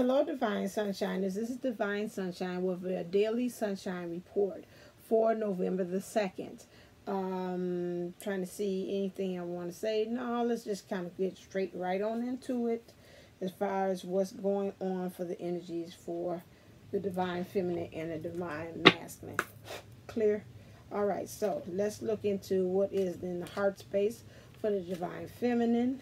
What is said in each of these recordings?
Hello, Divine Sunshiners. This is Divine Sunshine with a daily sunshine report for November the 2nd. Trying to see anything I want to say. No, let's just kind of get straight right on into it as far as what's going on for the energies for the Divine Feminine and the Divine Masculine. Clear? All right, so let's look into what is in the heart space for the Divine Feminine.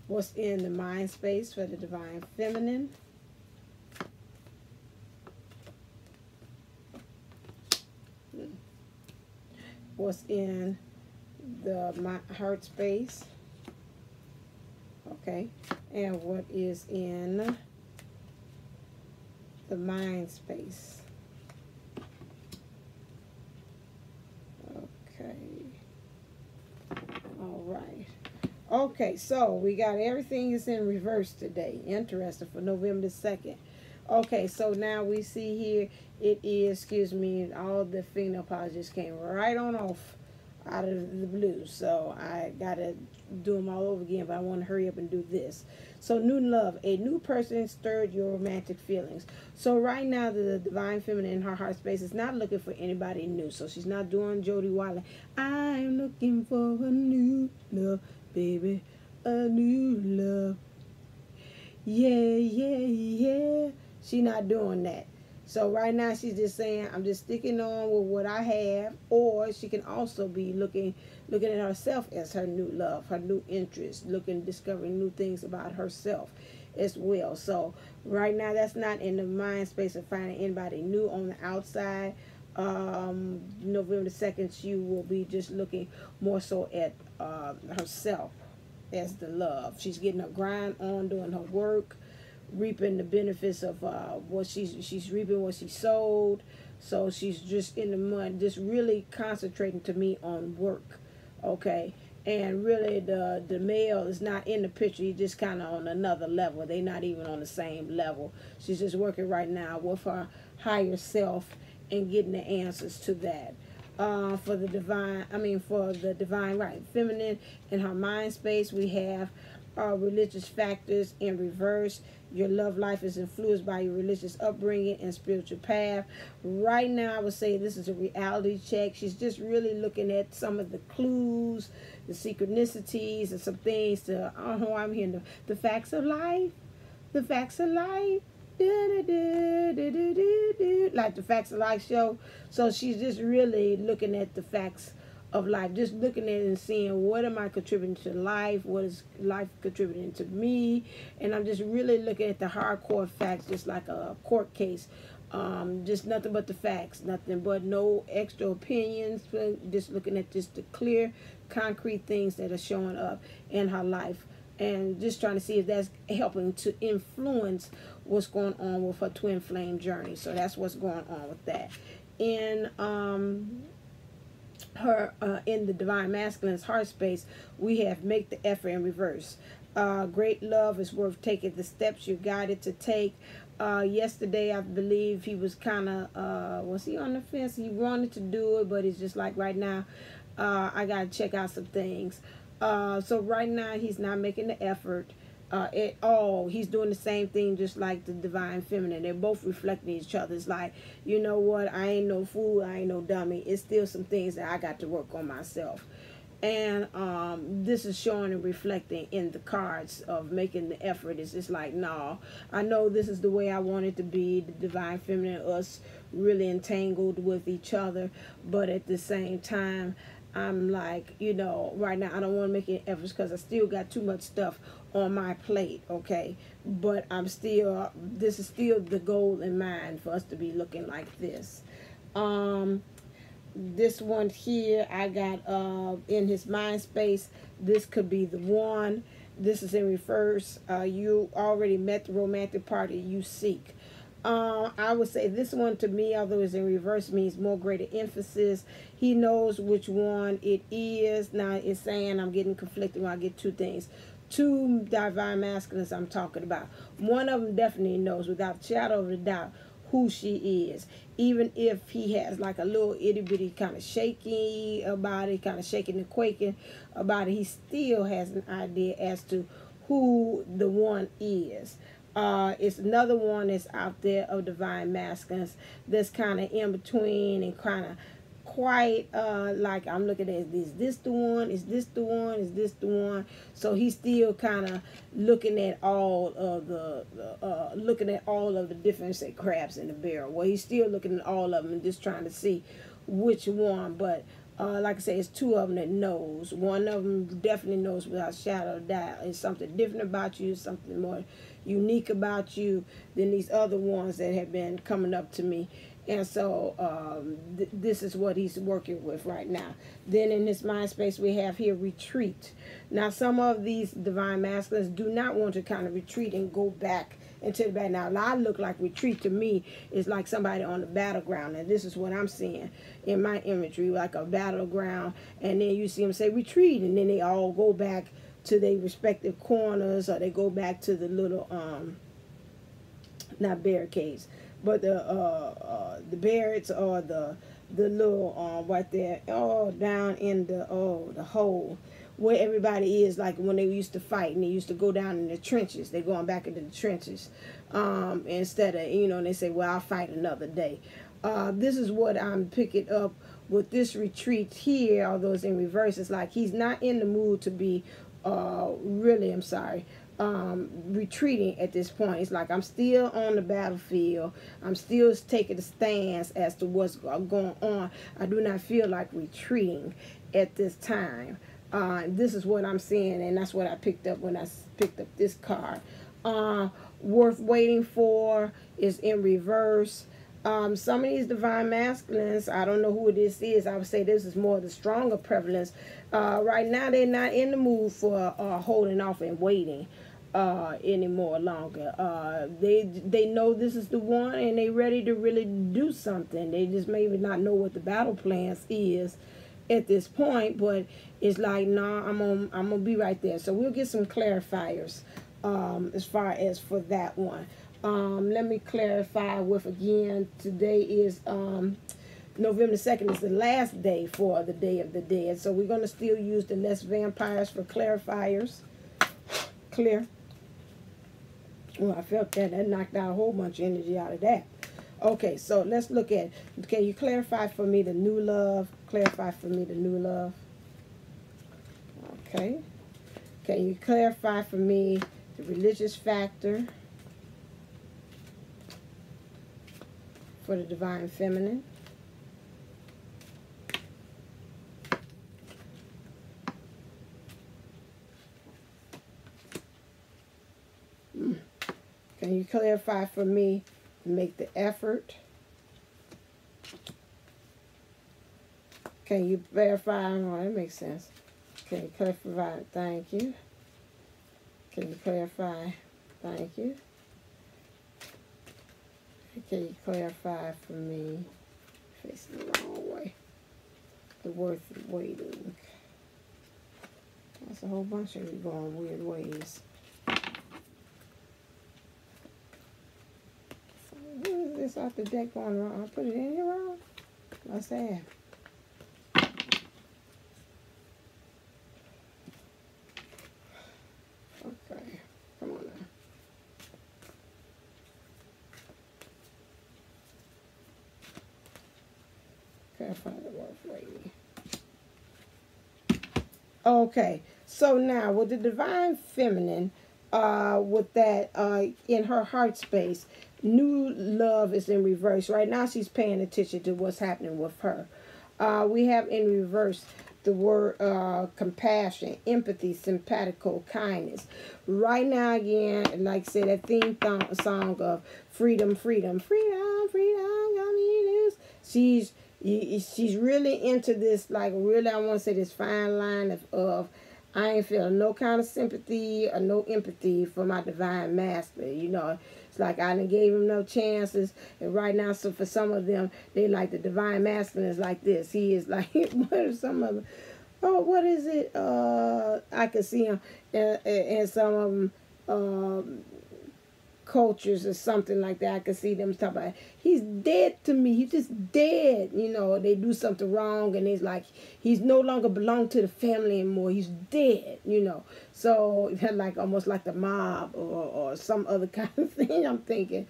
What's in the mind space for the Divine Feminine. What's in the heart space. Okay. And what is in the mind space. Okay. All right. Okay, so we got everything is in reverse today. Interesting, for November 2nd. Okay, so now we see here it is, excuse me, all the female powers just came right on off out of the blue. So I got to do them all over again, but I want to hurry up and do this. So new love, a new person stirred your romantic feelings. So right now the Divine Feminine in her heart space is not looking for anybody new. So she's not doing Jody Wiley. I'm looking for a new love. Baby, a new love. Yeah, yeah, yeah. She not doing that. So right now she's just saying, I'm just sticking on with what I have. Or she can also be looking at herself as her new love, her new interest, discovering new things about herself as well. So right now that's not in the mind space of finding anybody new on the outside. November 2nd, she will be just looking more so at herself as the love. She's getting her grind on, doing her work, reaping the benefits of what she's reaping what she sowed. So she's just in the mud, just really concentrating to me on work. Okay. And really the male is not in the picture. He's just kind of on another level. They're not even on the same level. She's just working right now with her higher self and getting the answers to that. For the divine right feminine in her mind space, we have religious factors in reverse. Your love life is influenced by your religious upbringing and spiritual path. Right now I would say this is a reality check. She's just really looking at some of the clues, the synchronicities, and some things to I'm hearing the facts of life. The facts of life. Like the Facts of Life show. So she's just really looking at the facts of life, just looking at it and seeing what am I contributing to life, what is life contributing to me, and I'm just really looking at the hardcore facts, just like a court case. Just nothing but the facts, nothing but no extra opinions, just looking at just the clear concrete things that are showing up in her life, and just trying to see if that's helping to influence what's going on with her twin flame journey. So that's what's going on with that. In in the Divine Masculine's heart space, we have make the effort in reverse. Great love is worth taking the steps you're guided to take. Yesterday, I believe he was kind of, was he on the fence? He wanted to do it, but it's just like right now, I got to check out some things. So right now, he's not making the effort at all. He's doing the same thing just like the Divine Feminine. They're both reflecting each other. It's like, you know what, I ain't no fool, I ain't no dummy. It's still some things that I got to work on myself. And this is showing and reflecting in the cards of making the effort. It's just like, no, I know this is the way I want it to be, the Divine Feminine, us really entangled with each other, but at the same time, I'm like, you know, right now I don't want to make any efforts because I still got too much stuff on my plate, okay? But I'm still, this is still the goal in mind for us to be looking like this. This one here, I got in his mind space, this could be the one. This is in reverse. You already met the romantic party you seek. I would say this one to me, although it's in reverse, means more greater emphasis. He knows which one it is. Now it's saying I'm getting conflicted when I get two things. Two Divine Masculines I'm talking about. One of them definitely knows without a shadow of a doubt who she is. Even if he has like a little itty bitty kind of shaky about it, kind of shaking and quaking about it, he still has an idea as to who the one is. It's another one that's out there of divine masculines that's kind of in between and kind of quite like I'm looking at, is this the one, is this the one, is this the one? So he's still kind of looking at all of the different, say, crabs in the barrel. Well, he's still looking at all of them and just trying to see which one. But like I say, it's two of them that knows. One of them definitely knows without a shadow of doubt. It's something different about you, something more unique about you than these other ones that have been coming up to me. And so this is what he's working with right now. Then in this mind space we have here retreat. Now some of these divine masculines do not want to kind of retreat and go back into the back. Now I look like retreat to me is like somebody on the battleground, and this is what I'm seeing in my imagery, like a battleground, and then you see them say retreat, and then they all go back to their respective corners, or they go back to the little not barricades, but the barracks, or the little right there, down in the hole where everybody is, like when they used to fight and they used to go down in the trenches. They're going back into the trenches instead of, and they say, well, I'll fight another day. This is what I'm picking up with this retreat here, although it's in reverse. It's like he's not in the mood to be retreating at this point. It's like, I'm still on the battlefield. I'm still taking a stance as to what's going on. I do not feel like retreating at this time. This is what I'm seeing, and that's what I picked up when I picked up this card. Worth waiting for is in reverse. Some of these divine masculines, I don't know who this is. I would say this is more the stronger prevalence. Right now, they're not in the mood for holding off and waiting anymore longer. They know this is the one, and they ready to really do something. They just maybe not know what the battle plans is at this point, but it's like, nah, I'm gonna be right there. So we'll get some clarifiers as far as for that one. Let me clarify with, again, today is November 2nd is the last day for the Day of the Dead. So we're going to still use the less vampires for clarifiers. Clear. Well, I felt that knocked out a whole bunch of energy out of that. Okay, so let's look at, can you clarify for me the new love? Clarify for me the new love. Okay. Can you clarify for me the religious factor for the divine feminine? Can you clarify for me to make the effort? Can you verify? Oh, that makes sense. Can you clarify? Thank you. Can you clarify? Thank you. Can you clarify for me? Facing the wrong way. The worth waiting. That's a whole bunch of you going weird ways. What is this off the deck going wrong? I put it in here wrong? What's that? Okay, come on now. Clarify the worth waiting. Okay, so now with the divine feminine, with that in her heart space, new love is in reverse. Right now she's paying attention to what's happening with her. We have in reverse the word compassion, empathy, simpatico, kindness. Right now, again, like I said, that theme song of freedom, freedom, freedom, freedom, got me loose. She's really into this, like, really, I want to say this fine line of I ain't feeling no kind of sympathy or no empathy for my divine master. You know, it's like I done gave him no chances. And right now, so for some of them, they like the divine masculine is like this. He is like, what are some of them? Oh, what is it? I can see him. And some of them cultures or something like that. I can see them talk about, he's dead to me. He's just dead. You know, they do something wrong and it's like he's no longer belong to the family anymore. He's dead, you know. So like almost like the mob or some other kind of thing. I'm thinking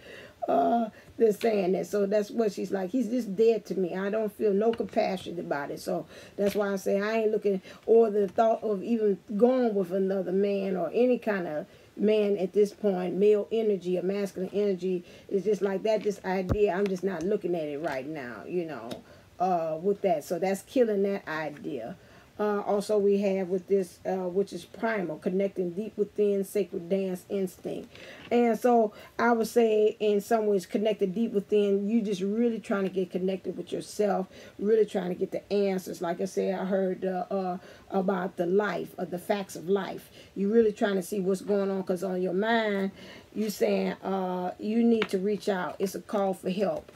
they're saying that. So that's what she's like. He's just dead to me. I don't feel no compassion about it. So that's why I say I ain't looking or the thought of even going with another man or any kind of man at this point. Male energy or masculine energy is just like that. This idea, I'm just not looking at it right now, you know, with that. So that's killing that idea. Also we have with this, which is primal, connecting deep within, sacred dance instinct. And so I would say in some ways connected deep within, you just really trying to get connected with yourself, really trying to get the answers. Like I said, I heard about the life, or the facts of life. You really trying to see what's going on, because on your mind, you saying you need to reach out. It's a call for help.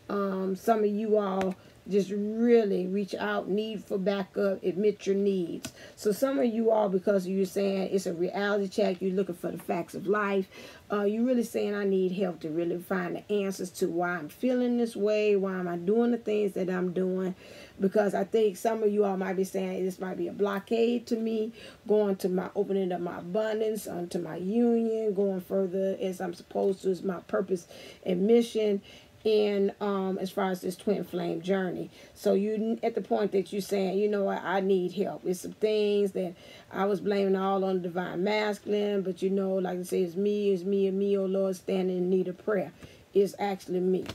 Some of you all just really reach out, need for backup, admit your needs. So some of you all, because you're saying it's a reality check, you're looking for the facts of life, you're really saying I need help to really find the answers to why I'm feeling this way, why am I doing the things that I'm doing. Because I think some of you all might be saying this might be a blockade to me, going to my opening up my abundance, onto my union, going further as I'm supposed to, is my purpose and mission in as far as this twin flame journey. So you at the point that you're saying, you know what, I need help. It's some things that I was blaming all on the divine masculine, but you know, like I say, it's me and me, oh Lord, standing in need of prayer. It's actually me.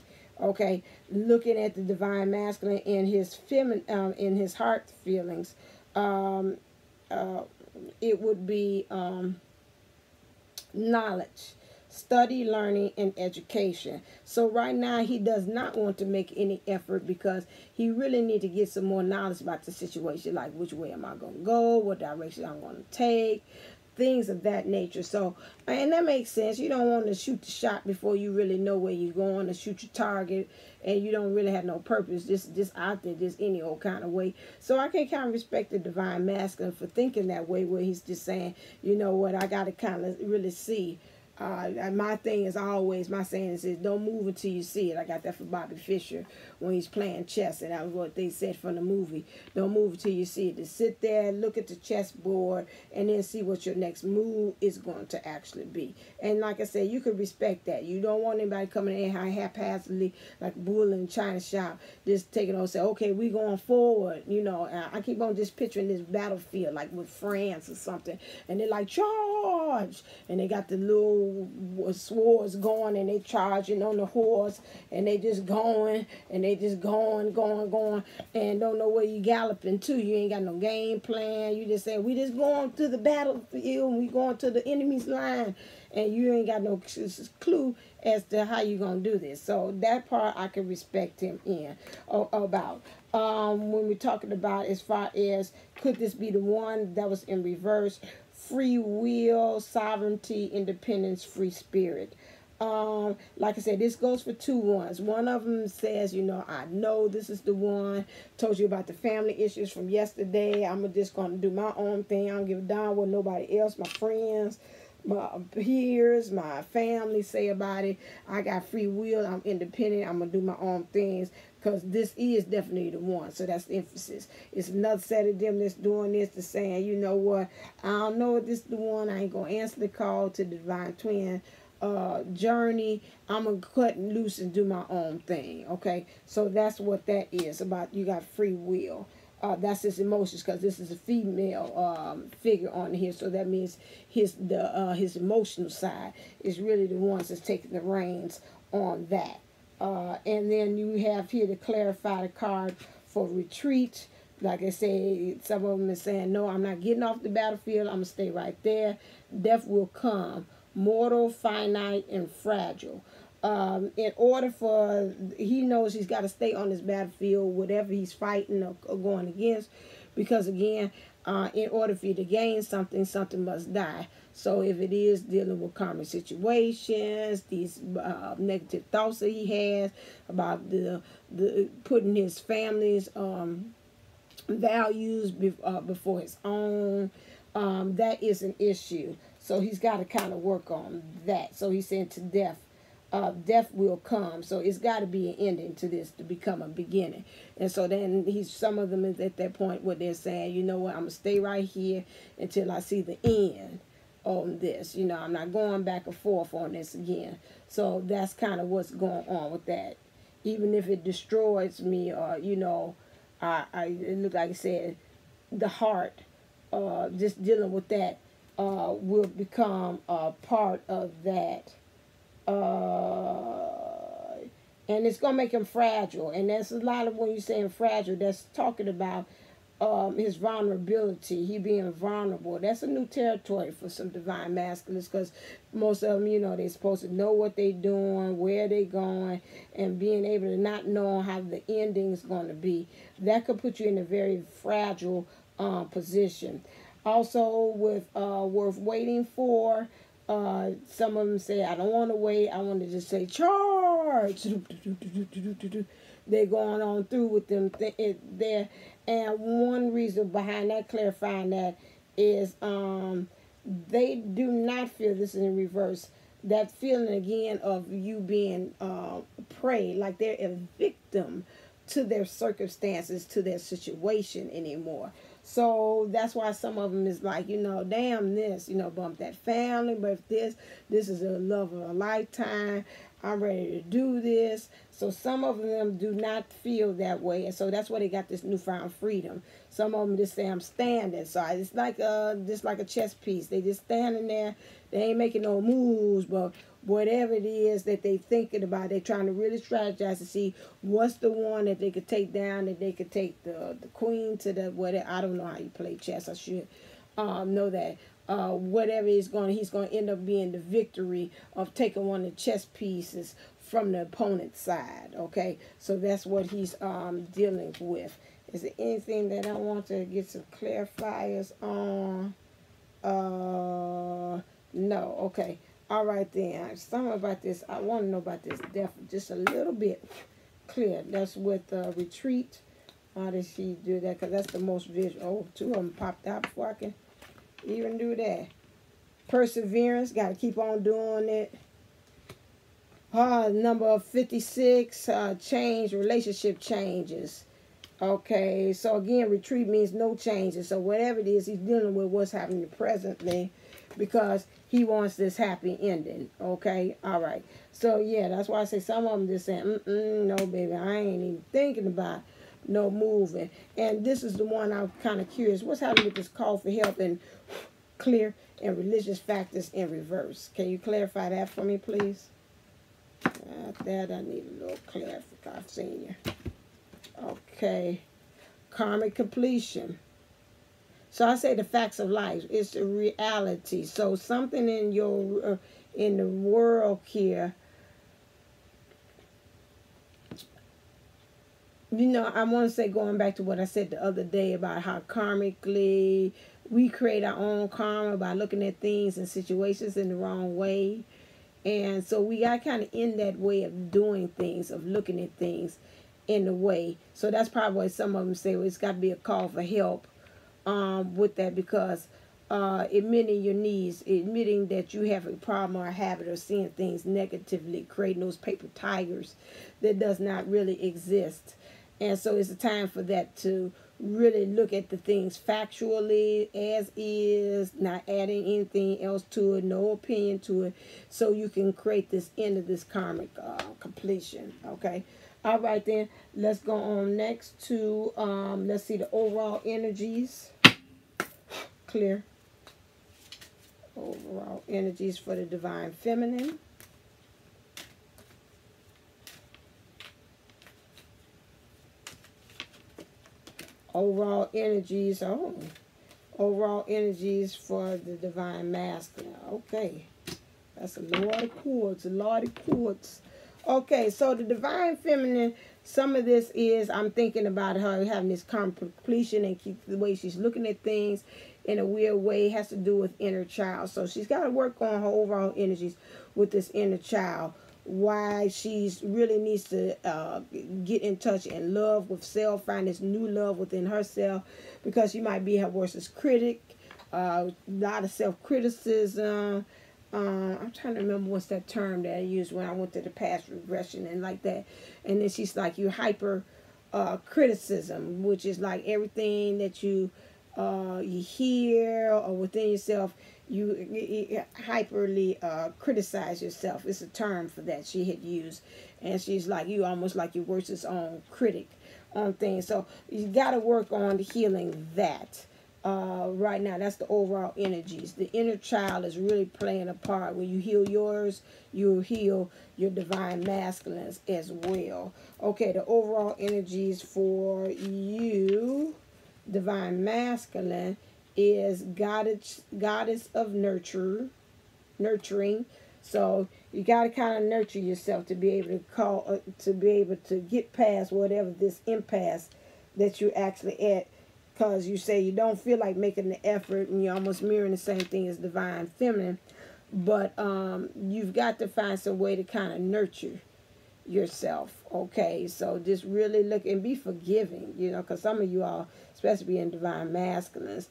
Okay, looking at the divine masculine in his feminine, in his heart feelings, it would be knowledge, study, learning, and education. So right now he does not want to make any effort because he really need to get some more knowledge about the situation, like which way am I going to go, what direction I'm going to take, things of that nature. So, and that makes sense. You don't want to shoot the shot before you really know where you're going, to shoot your target, and you don't really have no purpose, just out there, just any old kind of way. So I can kind of respect the divine masculine for thinking that way, where he's just saying, you know what, I got to kind of really see. My thing is always, my saying is don't move until you see it. I got that from Bobby Fischer when he's playing chess, and that was what they said from the movie. Don't move until you see it. Just sit there, look at the chessboard, and then see what your next move is going to actually be. And like I said, you can respect that. You don't want anybody coming in haphazardly like a bull in a china shop, just taking on and say, okay, we going forward. You know, I keep on just picturing this battlefield like with France or something, and they're like, charge, and they got the little swords going, and they charging on the horse, and they just going, and they just going, and don't know where you galloping to. You ain't got no game plan. You just say, we just going to the battlefield, and we going to the enemy's line, and you ain't got no clue as to how you gonna do this. So that part I can respect him in about. When we're talking about as far as could this be the one that was in reverse, free will, sovereignty, independence, free spirit. Like I said, this goes for 2 ones. One of them says, you know, I know this is the one. Told you about the family issues from yesterday. I'm just going to do my own thing. I don't give a damn what nobody else, my friends, my peers, my family say about it. I got free will. I'm independent. I'm going to do my own things. Because this is definitely the one. So that's the emphasis. It's another set of them that's doing this, to saying, you know what, I don't know if this is the one. I ain't going to answer the call to the divine twin journey. I'm going to cut loose and do my own thing. Okay? So that's what that is about. You got free will. That's his emotions, because this is a female figure on here. So that means his emotional side is really the ones that's taking the reins on that. And then you have here to clarify the card for retreat. Like I say, some of them are saying, no, I'm not getting off the battlefield. I'm going to stay right there. Death will come. Mortal, finite, and fragile. In order for, he knows he's got to stay on this battlefield, whatever he's fighting or going against. Because again, in order for you to gain something, something must die. So if it is dealing with karmic situations, these negative thoughts that he has about the putting his family's values before his own, that is an issue. So he's got to kind of work on that. So he's saying to death. Death will come, so it's got to be an ending to this to become a beginning. And so then some of them is at that point where they're saying, you know what, I'm gonna stay right here until I see the end on this. You know, I'm not going back and forth on this again. So that's kind of what's going on with that. Even if it destroys me, or you know, it look like I said, the heart, just dealing with that, will become a part of that. And it's gonna make him fragile, and that's a lot of when you're saying fragile, that's talking about his vulnerability, he being vulnerable. That's a new territory for some divine masculines, because most of them, you know, they're supposed to know what they're doing, where they're going, and being able to not know how the ending is going to be. That could put you in a very fragile position. Also with worth waiting for, some of them say, I don't want to wait, I want to just say charge. They're going on through with them there. And one reason behind that, clarifying that, is they do not feel, this is in reverse, that feeling again of you being prey, like they're a victim to their circumstances, to their situation anymore. So that's why some of them is like, you know, damn this, you know, bump that family, but if this is a love of a lifetime, I'm ready to do this. So some of them do not feel that way, and so that's why they got this newfound freedom. Some of them just say, I'm standing. So it's like just like a chess piece. They just standing there. They ain't making no moves, but whatever it is that they thinking about, they're trying to really strategize to see what's the one that they could take down, that they could take the queen to the whatever. I don't know how you play chess. I should know that. Whatever he's going to end up being the victory of taking one of the chess pieces from the opponent's side. Okay, so that's what he's dealing with. Is there anything that I want to get some clarifiers on? No. Okay. All right then. Something about this. I want to know about this death just a little bit clear. That's with retreat. How does she do that? Because that's the most visual. Oh, two of them popped out before I can even do that. Perseverance. Got to keep on doing it. Number 56. Change. Relationship changes. Okay. So again, retreat means no changes. So whatever it is, he's dealing with what's happening presently, because he wants this happy ending. Okay, all right. So yeah, that's why I say some of them just saying, no, baby, I ain't even thinking about no moving. And this is the one I'm kind of curious. What's happening with this call for help and clear and religious factors in reverse? Can you clarify that for me, please? That I need a little clarification. Okay, karmic completion. So I say the facts of life is the reality. So something in your in the world here, you know, I want to say, going back to what I said the other day about how karmically we create our own karma by looking at things and situations in the wrong way. And so we got kind of in that way of doing things, of looking at things in the way. So that's probably why some of them say, well, it's got to be a call for help. With that, because admitting your needs, admitting that you have a problem or a habit of seeing things negatively, creating those paper tigers that does not really exist. And so it's a time for that to really look at the things factually as is, not adding anything else to it, no opinion to it, so you can create this end of this karmic completion. Okay. All right then, let's go on next to, let's see the overall energies. Clear. Overall energies for the divine feminine. Overall energies, overall energies for the divine masculine. Okay. That's a lot of chords, Okay, so the divine feminine, some of this is, I'm thinking about her having this completion and keep the way she's looking at things in a weird way. It has to do with inner child. So she's got to work on her overall energies with this inner child. Why she's really needs to get in touch and love with self, find this new love within herself, because she might be her worst critic. a lot of self-criticism. I'm trying to remember what's that term that I used when I went to the past regression and like that. And then she's like, you hyper criticism, which is like everything that you hear or within yourself, you hyperly criticize yourself. It's a term for that she had used. And she's like, you almost like your worst own critic on things. So you got to work on healing that. Right now, that's the overall energies. The inner child is really playing a part. When you heal yours, you'll heal your divine masculines as well. Okay, the overall energies for you, divine masculine, is goddess of nurturing. So you got to kind of nurture yourself to be able to get past whatever this impasse that you're actually at. Because you say you don't feel like making the effort, and you're almost mirroring the same thing as divine feminine. But you've got to find some way to kind of nurture yourself. Okay, so just really look and be forgiving, you know, because some of you all, especially in divine masculines,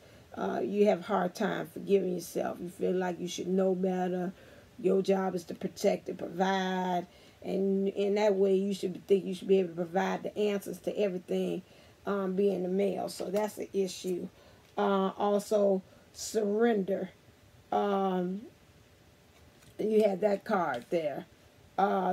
you have a hard time forgiving yourself. You feel like you should know better. Your job is to protect and provide. And in that way, you should think you should be able to provide the answers to everything. Being the male, so that's the issue. Also, surrender. You had that card there.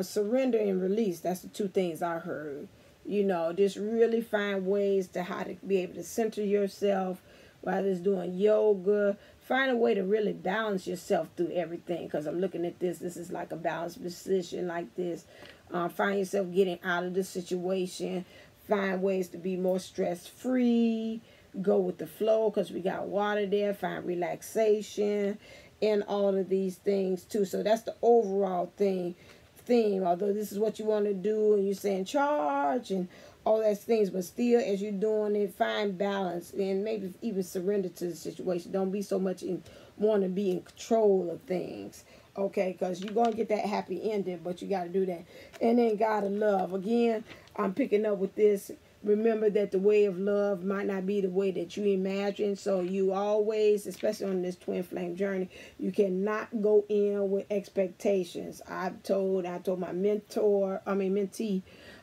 Surrender and release. That's the two things I heard. You know, just really find ways to how to be able to center yourself, whether it's doing yoga. Find a way to really balance yourself through everything. Because I'm looking at this. This is like a balanced position like this. Find yourself getting out of the situation. Find ways to be more stress-free. Go with the flow because we got water there. Find relaxation and all of these things too. So that's the overall theme. Although this is what you want to do and you're saying charge and all those things, but still as you're doing it, find balance and maybe even surrender to the situation. Don't be so much want to be in control of things. Okay, because you're going to get that happy ending, but you got to do that. And then God of love. Again, I'm picking up with this. Remember that the way of love might not be the way that you imagine. So you always, especially on this twin flame journey, you cannot go in with expectations. I told my mentee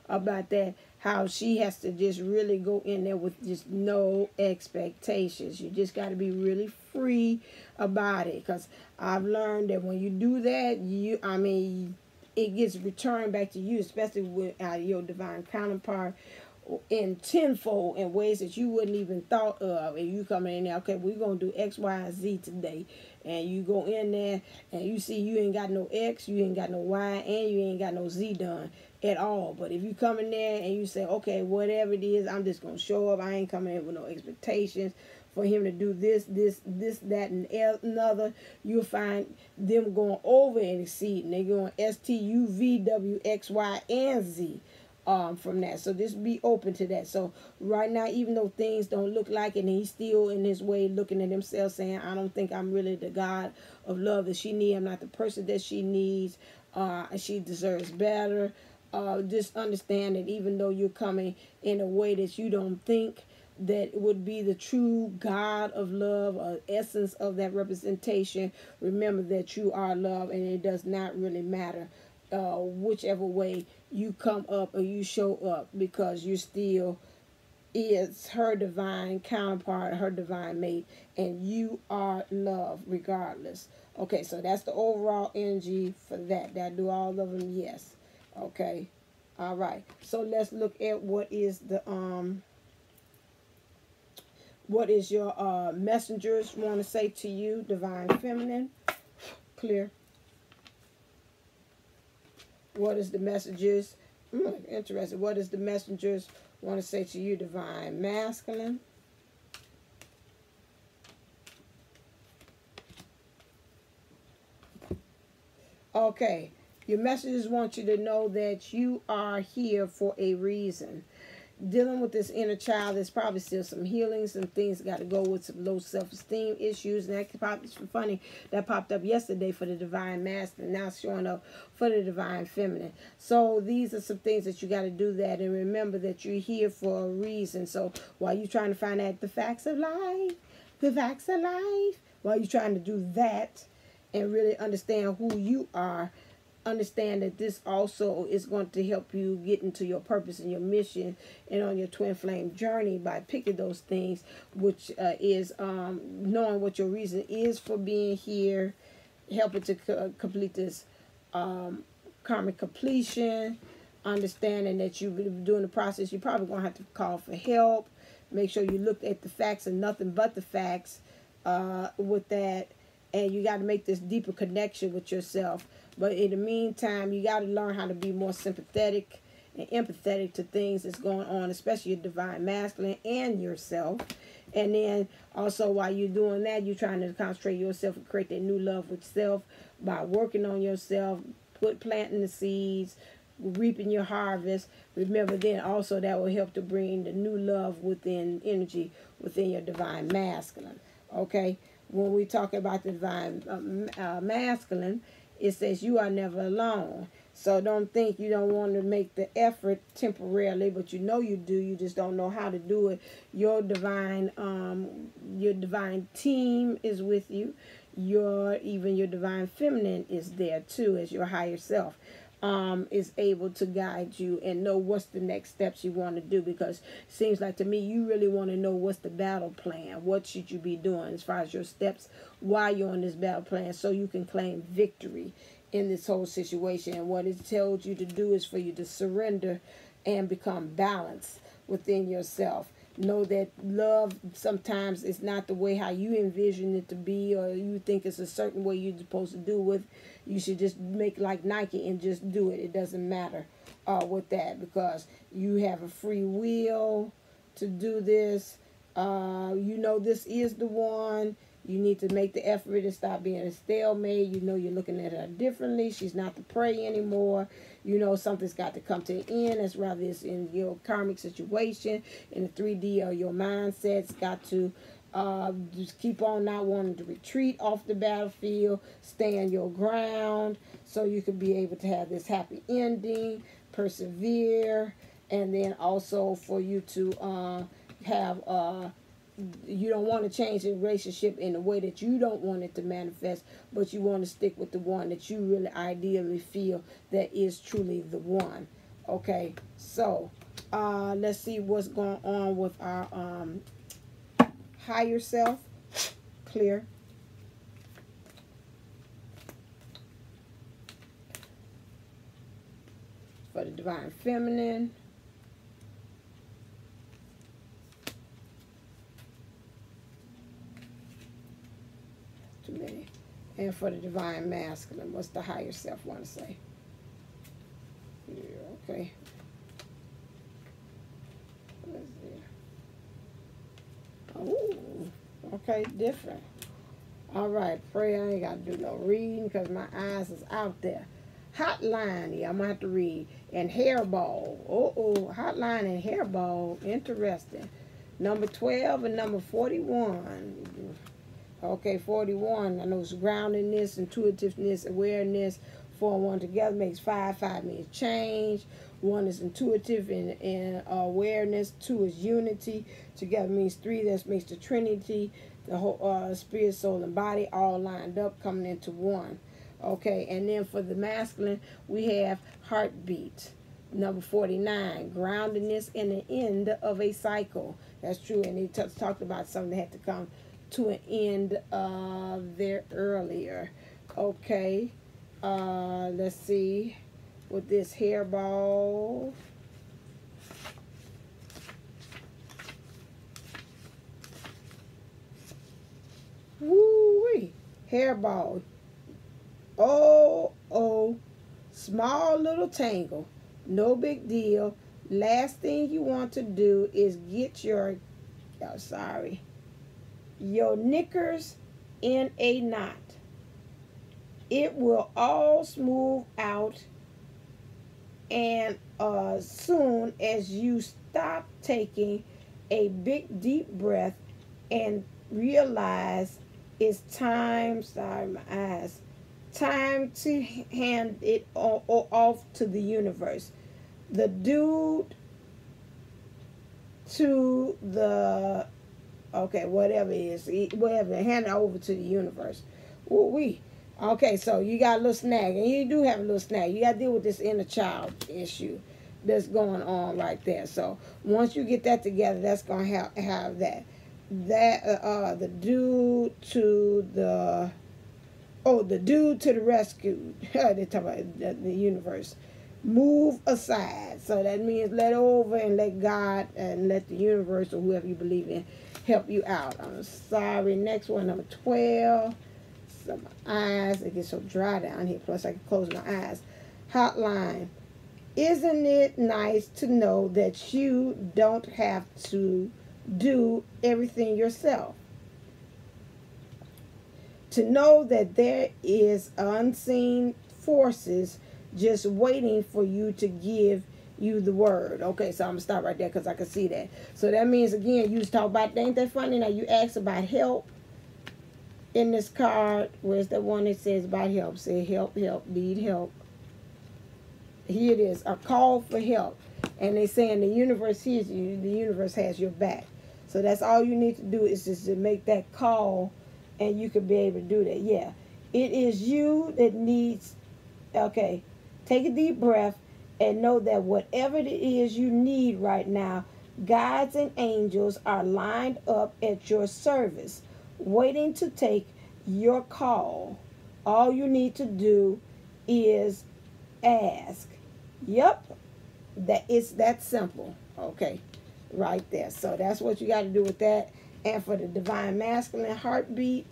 about that, how she has to just really go in there with just no expectations. You just got to be really free about it, because I've learned that when you do that, it gets returned back to you, especially with your divine counterpart in tenfold in ways that you wouldn't even thought of. And you come in there, okay, we're going to do X, Y, and Z today. And you go in there and you see you ain't got no X, you ain't got no Y, and you ain't got no Z done at all. But if you come in there and you say, okay, whatever it is, I'm just going to show up. I ain't coming in with no expectations for him to do this, that, and another. You'll find them going over and exceeding. They're going STUV, X, Y, and Z. From that. So just be open to that. So right now, even though things don't look like it, and he's still in his way looking at himself saying, I don't think I'm really the God of love that she needs. I'm not the person that she needs. She deserves better. Just understand that even though you're coming in a way that you don't think that it would be the true God of love or essence of that representation, remember that you are love, and it does not really matter whichever way you come up or you show up, because you still is her divine counterpart, her divine mate, and you are love regardless. Okay, so that's the overall energy for that. Did I do all of them? Yes. Okay. All right. So let's look at what is your messengers want to say to you, divine feminine. Clear. What is the messages? Interesting. What is the messengers want to say to you, divine masculine? Okay. Your messages want you to know that you are here for a reason. Dealing with this inner child, there's probably still some healing, some things got to go with some low self-esteem issues, and that probably, funny, that popped up yesterday for the divine masculine, now showing up for the divine feminine. So these are some things that you got to do that, and remember that you're here for a reason. So while you're trying to find out the facts of life, the facts of life. While you're trying to do that and really understand who you are, understand that this also is going to help you get into your purpose and your mission and on your twin flame journey by picking those things, which is knowing what your reason is for being here, helping to complete this karmic completion, understanding that you've been doing the process. You're probably going to have to call for help. Make sure you look at the facts and nothing but the facts with that. And you got to make this deeper connection with yourself. But in the meantime, you got to learn how to be more sympathetic and empathetic to things that's going on, especially your divine masculine and yourself. And then also while you're doing that, you're trying to concentrate yourself and create that new love with self by working on yourself, planting the seeds, reaping your harvest. Remember, then also that will help to bring the new love within energy within your divine masculine. Okay, when we talk about the divine masculine, it says you are never alone. So don't think you don't want to make the effort temporarily, but you know you do. You just don't know how to do it. Your divine team is with you. Even your divine feminine is there too, as your higher self. Is able to guide you and know what's the next steps you want to do, because it seems like to me you really want to know what's the battle plan. What should you be doing as far as your steps while you're on this battle plan, so you can claim victory in this whole situation. And what it tells you to do is for you to surrender and become balanced within yourself. Know that love sometimes is not the way how you envision it to be, or you think it's a certain way you're supposed to do with. You should just make like Nike and just do it. It doesn't matter with that, because you have a free will to do this. You know this is the one. You need to make the effort and stop being a stalemate. You know you're looking at her differently. She's not the prey anymore. You know something's got to come to an end. That's rather it's in your karmic situation, in the 3D, or your mindset's got to just keep on not wanting to retreat off the battlefield. Stay on your ground so you can be able to have this happy ending. Persevere. And then also for you to have you don't want to change the relationship in a way that you don't want it to manifest, but you want to stick with the one that you really ideally feel that is truly the one. Okay, so let's see what's going on with our higher self. Clear. For the divine feminine. Too many. And for the divine masculine, what's the higher self want to say? Yeah, okay. What is there? Oh, okay, different. All right, pray. I ain't got to do no reading because my eyes is out there. Hotline, yeah, I'm going to have to read. And hairball. Hotline and hairball. Interesting. Number 12 and number 41. Okay, 41. I know it's groundedness, intuitiveness, awareness. 4 and 1 together makes 5. 5 means change. 1 is intuitive and awareness. 2 is unity. Together means 3. That makes the Trinity. The whole spirit, soul, and body all lined up, coming into one. Okay, and then for the masculine, we have heartbeat. Number 49, groundedness and the end of a cycle. That's true, and he talked about something that had to come to an end there earlier. Okay, let's see with this hairball. Woo-wee, hairball. Oh, small little tangle. No big deal. Last thing you want to do is get your knickers in a knot. It will all smooth out, and soon as you stop taking a big deep breath and realize it's time, time to hand it off to the universe. The dude to the Okay, whatever it is, whatever, hand it over to the universe. Ooh-wee. Okay, so you got a little snag, and you do have a little snag. You got to deal with this inner child issue that's going on right there. So once you get that together, that's going to have that. The dude to the rescue. They talk about the universe. Move aside. So that means let over and let God and let the universe or whoever you believe in help you out. I'm sorry. Next one, number 12. So my eyes, it gets so dry down here. Plus I can close my eyes. Hotline. Isn't it nice to know that you don't have to do everything yourself? To know that there is unseen forces just waiting for you to give you the word. Okay, so I'm going to stop right there because I can see that. So that means, again, you talk about, ain't that funny? Now you ask about help in this card. Where's the one that says about help? Say help, need help. Here it is, a call for help. And they saying the universe hears you, the universe has your back. So that's all you need to do is just to make that call, and you could be able to do that. Yeah, it is you that needs, okay, take a deep breath and know that whatever it is you need right now, guides and angels are lined up at your service, waiting to take your call. All you need to do is ask. Yep, it's that simple. Okay, right there. So that's what you got to do with that. And for the divine masculine heartbeat,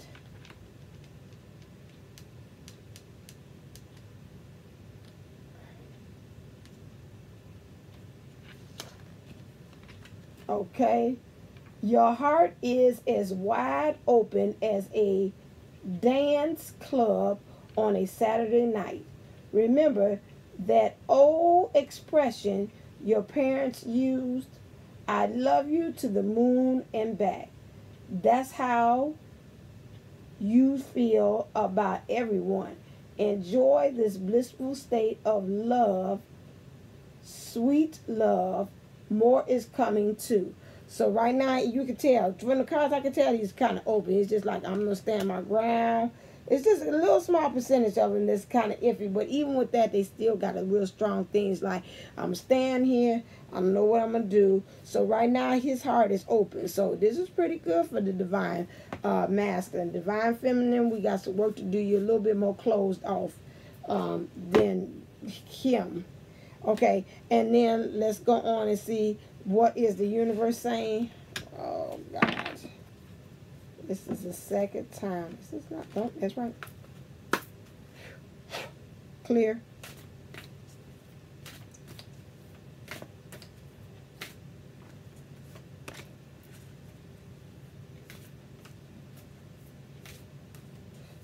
okay, your heart is as wide open as a dance club on a Saturday night. Remember that old expression your parents used, I love you to the moon and back. That's how you feel about everyone. Enjoy this blissful state of love, sweet love. More is coming too. So right now you can tell from the cards, I can tell he's kind of open. He's just like, I'm gonna stand my ground. It's just a little small percentage of them that's kind of iffy, but even with that, they still got a real strong things like, I'm staying here, I know what I'm going to do. So right now, his heart is open. So this is pretty good for the divine masculine. Divine feminine, we got some work to do. You're a little bit more closed off than him. Okay, and then let's go on and see what is the universe saying. Oh, God. This is the second time. This is not, oh, that's right. Clear.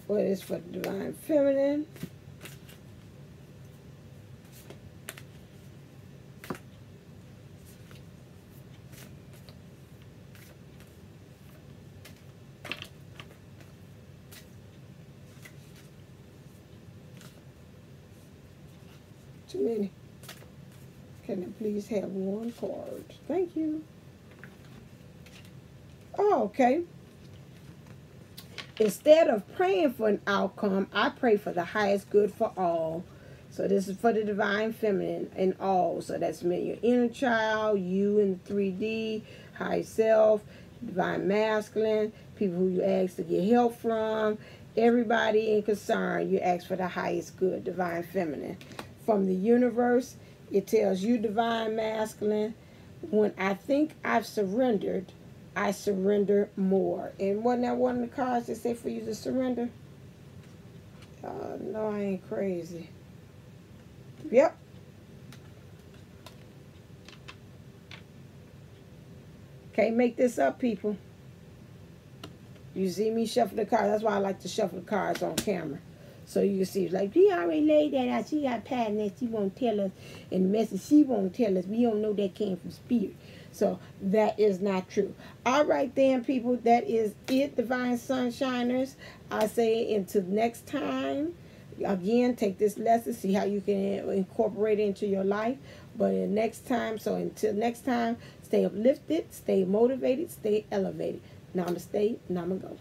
What is for the divine feminine? Too many. Can I please have one card? Thank you. Oh, okay. Instead of praying for an outcome, I pray for the highest good for all. So this is for the divine feminine and all. So that's meant your inner child, you in 3D, high self, divine masculine, people who you ask to get help from, everybody in concern, you ask for the highest good, divine feminine. From the universe, it tells you, divine masculine, when I think I've surrendered, I surrender more. And wasn't that one of the cards that said for you to surrender? No, I ain't crazy. Yep. Can't make this up, people. You see me shuffle the cards. That's why I like to shuffle the cards on camera. So you can see, like, she already laid that out. She got pattern that she won't tell us. And the message she won't tell us. We don't know that came from spirit. So that is not true. All right then, people. That is it, divine sunshiners. I say until next time. Again, take this lesson. See how you can incorporate it into your life. But next time, so until next time, stay uplifted, stay motivated, stay elevated. Namaste, Namago.